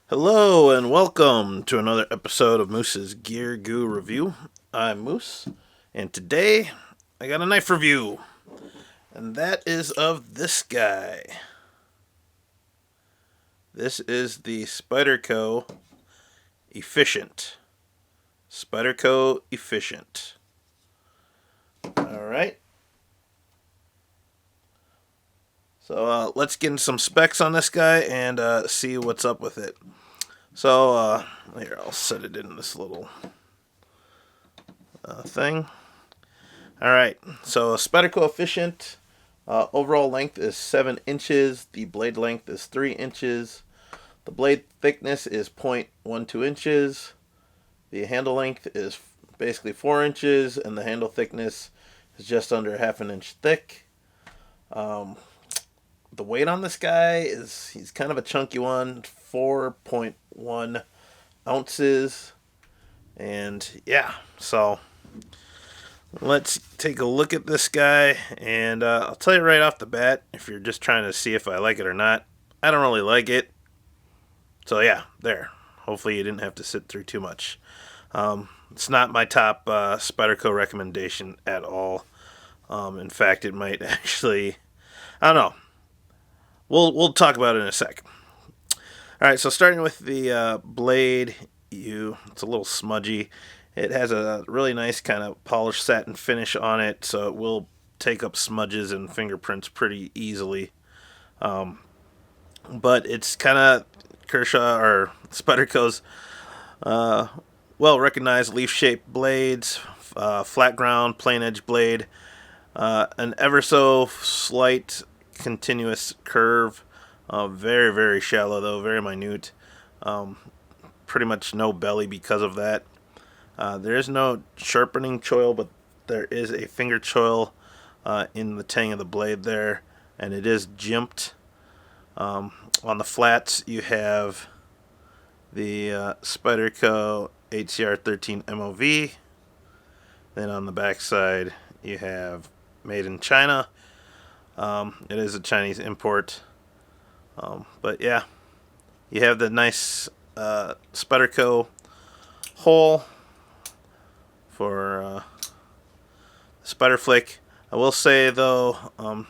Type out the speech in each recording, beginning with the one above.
Hello and welcome to another episode of Moose's Gear Goo Review. I'm Moose, and today I got a knife review, and that is of this guy. This is the Spyderco Efficient. Spyderco Efficient. Alright. So let's get into some specs on this guy and see what's up with it. So here, I'll set it in this little thing. Alright, so Spyderco Efficient. Overall length is 7 inches. The blade length is 3 inches. The blade thickness is 0.12 inches. The handle length is basically 4 inches, and the handle thickness is just under half an inch thick. The weight on this guy he's kind of a chunky one, 4.1 ounces. And yeah, so let's take a look at this guy, and I'll tell you right off the bat, if you're just trying to see if I like it or not, I don't really like it. So yeah, there. Hopefully you didn't have to sit through too much. It's not my top Spyderco recommendation at all. In fact, it might actually, I don't know. We'll talk about it in a sec. All right, so starting with the blade, it's a little smudgy. It has a really nice kind of polished satin finish on it, so it will take up smudges and fingerprints pretty easily. But it's kind of Kershaw or Spyderco's well-recognized leaf-shaped blades, flat ground, plain edge blade, an ever so slight continuous curve, very, very shallow though, very minute. Pretty much no belly because of that. There is no sharpening choil, but there is a finger choil in the tang of the blade there, and it is jimped. On the flats, you have the Spyderco HCR13 MOV. Then on the back side, you have Made in China. It is a Chinese import. But yeah, you have the nice Spyderco hole for Spider Flick. I will say though,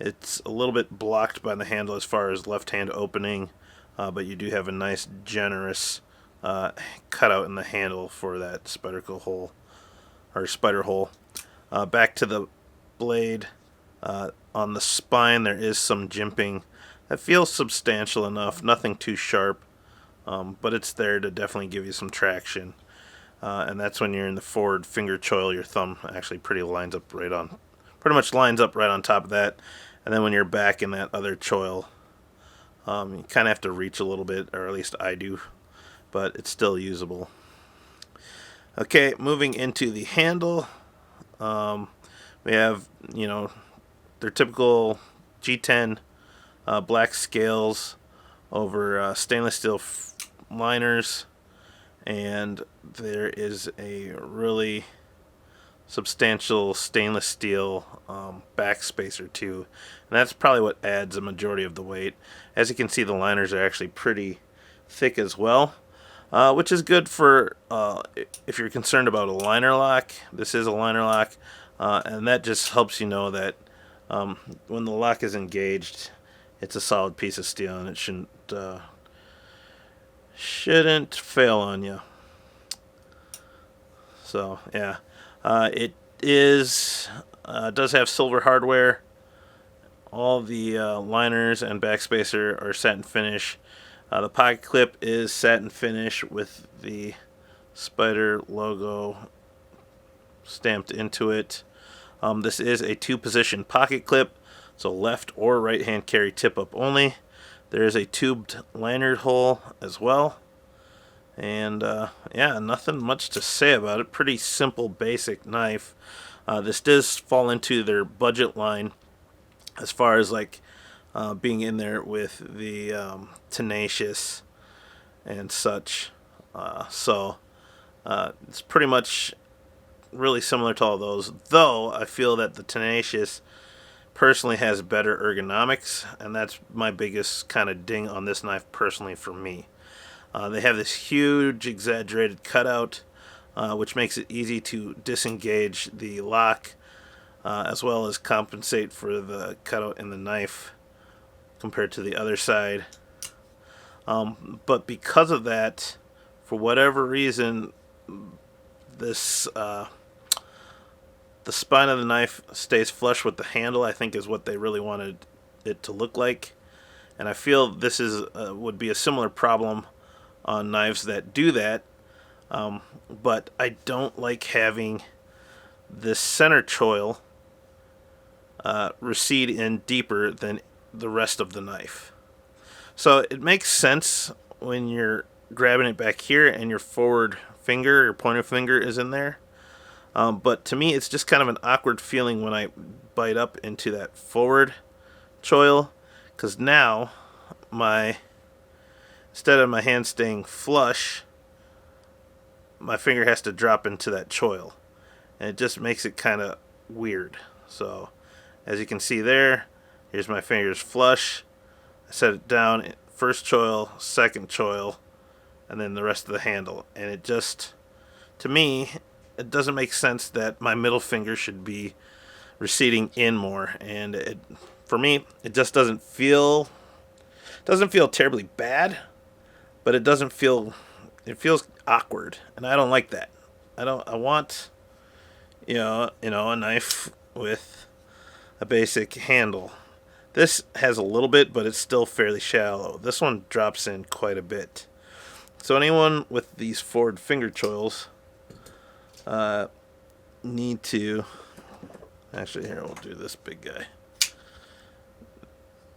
it's a little bit blocked by the handle as far as left hand opening, but you do have a nice generous cutout in the handle for that Spyderco hole or spider hole. Back to the blade. On the spine, there is some jimping. That feels substantial enough, nothing too sharp, but it's there to definitely give you some traction. And that's when you're in the forward finger choil, your thumb actually pretty much lines up right on top of that. And then when you're back in that other choil, you kind of have to reach a little bit, or at least I do, but it's still usable. Okay, moving into the handle, we have, their typical G10 black scales over stainless steel liners, and there is a really substantial stainless steel backspacer too, and that's probably what adds a majority of the weight. As you can see, the liners are actually pretty thick as well, which is good for if you're concerned about a liner lock. This is a liner lock, and that just helps you know that when the lock is engaged, it's a solid piece of steel, and it shouldn't fail on you. So yeah, it does have silver hardware. All the liners and backspacer are satin finish. The pocket clip is satin finish with the Spyder logo stamped into it. This is a 2-position pocket clip, so left or right hand carry tip up only. There is a tubed lanyard hole as well. And yeah, nothing much to say about it. Pretty simple, basic knife. This does fall into their budget line as far as like being in there with the Tenacious and such. So it's pretty much really similar to all those, though I feel that the Tenacious personally has better ergonomics, and that's my biggest kind of ding on this knife personally for me. They have this huge exaggerated cutout, which makes it easy to disengage the lock, as well as compensate for the cutout in the knife compared to the other side. But because of that, for whatever reason, this the spine of the knife stays flush with the handle. I think is what they really wanted it to look like, and I feel this is would be a similar problem on knives that do that. But I don't like having this center choil recede in deeper than the rest of the knife. So it makes sense when you're grabbing it back here and your forward finger, your pointer finger is in there. But to me, it's just kind of an awkward feeling when I bite up into that forward choil, because now instead of my hand staying flush, my finger has to drop into that choil, and it just makes it kind of weird. So as you can see there, here's my fingers flush. I set it down, first choil, second choil, and then the rest of the handle, and it just, to me, it doesn't make sense that my middle finger should be receding in more, and for me, it just doesn't feel terribly bad, but it feels awkward, and I don't like that. I want, a knife with a basic handle. This has a little bit, but it's still fairly shallow. This one drops in quite a bit. So anyone with these forward finger choils need to, actually here, we'll do this big guy.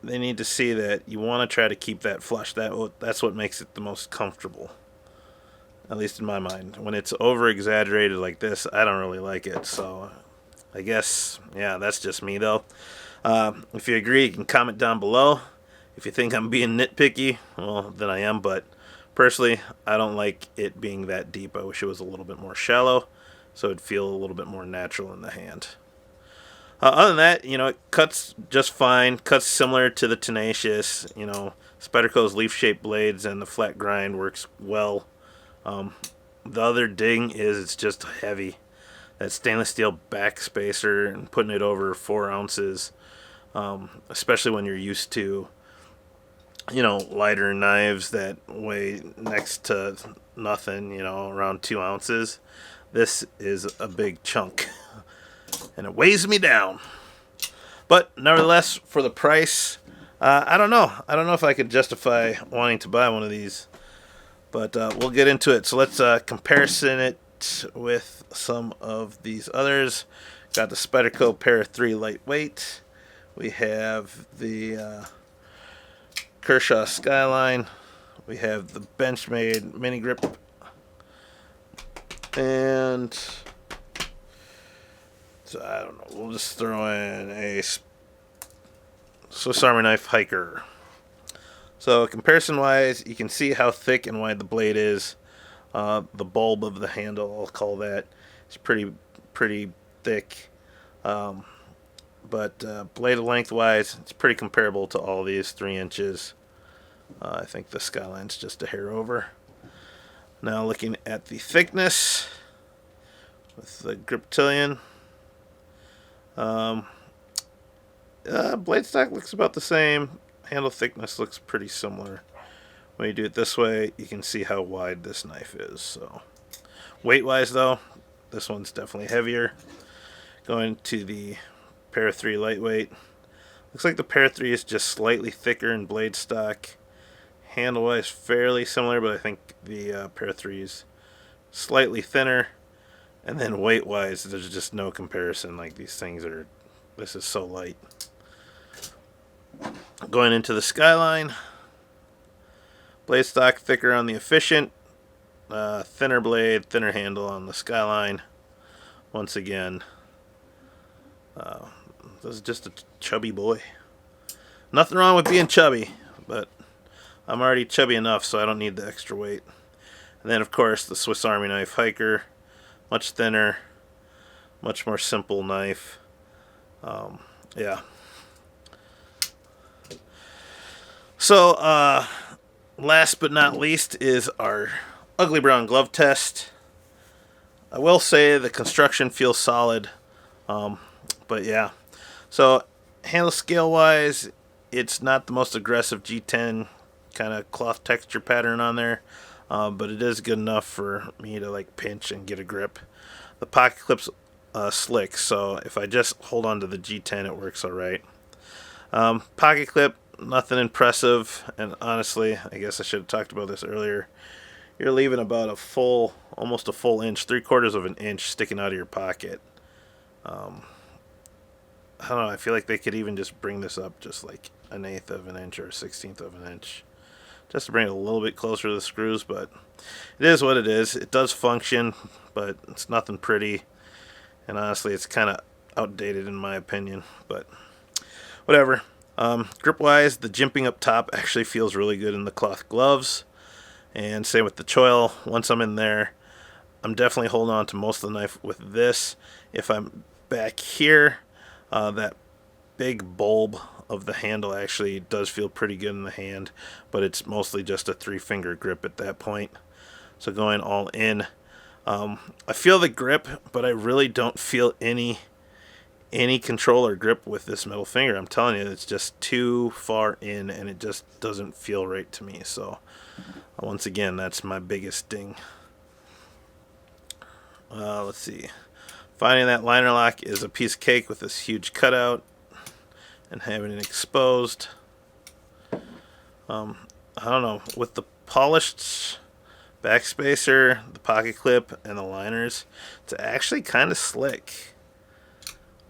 They need to see that you want to try to keep that flush. That's what makes it the most comfortable, at least in my mind. When it's over exaggerated like this, I don't really like it. So I guess, yeah, that's just me though. If you agree, you can comment down below. If you think I'm being nitpicky, well, then I am, but personally, I don't like it being that deep. I wish it was a little bit more shallow, so it'd feel a little bit more natural in the hand. Other than that, it cuts just fine. Cuts similar to the Tenacious. Spyderco's leaf-shaped blades and the flat grind works well. The other ding is it's just heavy. That stainless steel backspacer and putting it over 4 ounces, especially when you're used to, lighter knives that weigh next to nothing, around 2 ounces. This is a big chunk, and it weighs me down. But nevertheless, for the price, I don't know. I don't know if I could justify wanting to buy one of these, but we'll get into it. So let's comparison it with some of these others. Got the Spyderco Para 3 lightweight. We have the Kershaw Skyline. We have the Benchmade mini grip, and so I don't know. We'll just throw in a Swiss Army knife hiker. So comparison-wise, you can see how thick and wide the blade is. The bulb of the handle, I'll call that, is pretty thick. But blade length-wise, it's pretty comparable to all these, 3 inches. I think the Skyline's just a hair over. Now looking at the thickness with the Griptilian, blade stock looks about the same. Handle thickness looks pretty similar. When you do it this way, you can see how wide this knife is. So, weight-wise, though, this one's definitely heavier. Going to the Para 3 lightweight, looks like the Para 3 is just slightly thicker in blade stock. Handle-wise, fairly similar, but I think the Para 3 is slightly thinner. And then weight-wise, there's just no comparison. Like, these things are, this is so light. Going into the Skyline, blade stock thicker on the Efficient, thinner blade, thinner handle on the Skyline. Once again, this is just a chubby boy. Nothing wrong with being chubby, but I'm already chubby enough, so I don't need the extra weight. And then, of course, the Swiss Army knife hiker, much thinner, much more simple knife. Yeah, So, last but not least is our ugly brown glove test. I will say the construction feels solid, but yeah. So, handle scale wise, it's not the most aggressive G10 kind of cloth texture pattern on there, but it is good enough for me to like pinch and get a grip. The pocket clip's slick, so if I just hold on to the G10, it works alright. Pocket clip, nothing impressive, and honestly, I guess I should have talked about this earlier. You're leaving about almost a full inch, 3/4 of an inch sticking out of your pocket. I don't know, I feel like they could even just bring this up just like 1/8 of an inch or 1/16 of an inch. Just to bring it a little bit closer to the screws, but it is what it is. It does function, but it's nothing pretty. And honestly, it's kind of outdated in my opinion, but whatever. Grip-wise, the jimping up top actually feels really good in the cloth gloves. And same with the choil. Once I'm in there, I'm definitely holding on to most of the knife with this. If I'm back here, that big bulb of the handle actually does feel pretty good in the hand, but it's mostly just a 3-finger grip at that point. So going all in, I feel the grip, but I really don't feel any control or grip with this middle finger. I'm telling you, it's just too far in, and it just doesn't feel right to me. So once again, that's my biggest ding. Let's see. Finding that liner lock is a piece of cake with this huge cutout and having it exposed. I don't know, with the polished backspacer, the pocket clip, and the liners, it's actually kind of slick.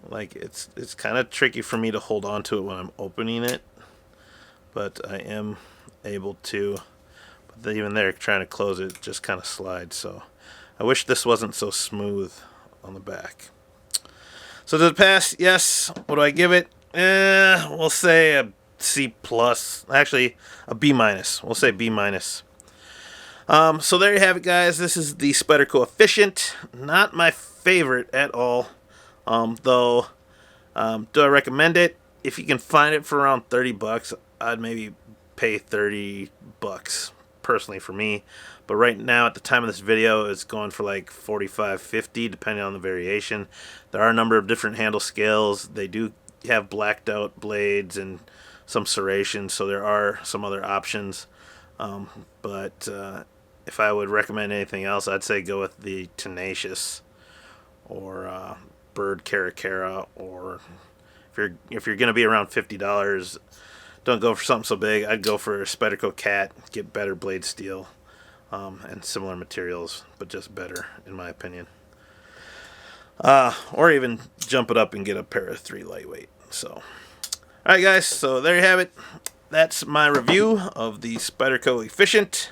Like it's kind of tricky for me to hold on to it when I'm opening it, but I am able to. But even there, trying to close it just kind of slides. So I wish this wasn't so smooth on the back. So does it pass? Yes. What do I give it? We'll say a C plus. Actually, a B minus. We'll say B minus. So there you have it, guys. This is the Spyderco Efficient. Not my favorite at all. Though, do I recommend it? If you can find it for around $30, I'd maybe pay $30 personally for me. But right now, at the time of this video, it's going for like $45, $50, depending on the variation. There are a number of different handle scales. They do have blacked out blades and some serrations, so there are some other options. But if I would recommend anything else, I'd say go with the Tenacious or Bird Caracara, or if you're gonna be around $50, don't go for something so big. I'd go for Spyderco Cat, get better blade steel and similar materials, but just better in my opinion. Or even jump it up and get a pair of 3 lightweight. So, alright guys, so there you have it. That's my review of the Spyderco Efficient.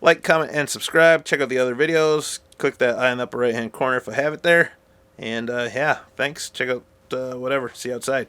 Like, comment, and subscribe. Check out the other videos. Click that eye in the upper right hand corner if I have it there. And yeah, thanks. Check out whatever. See you outside.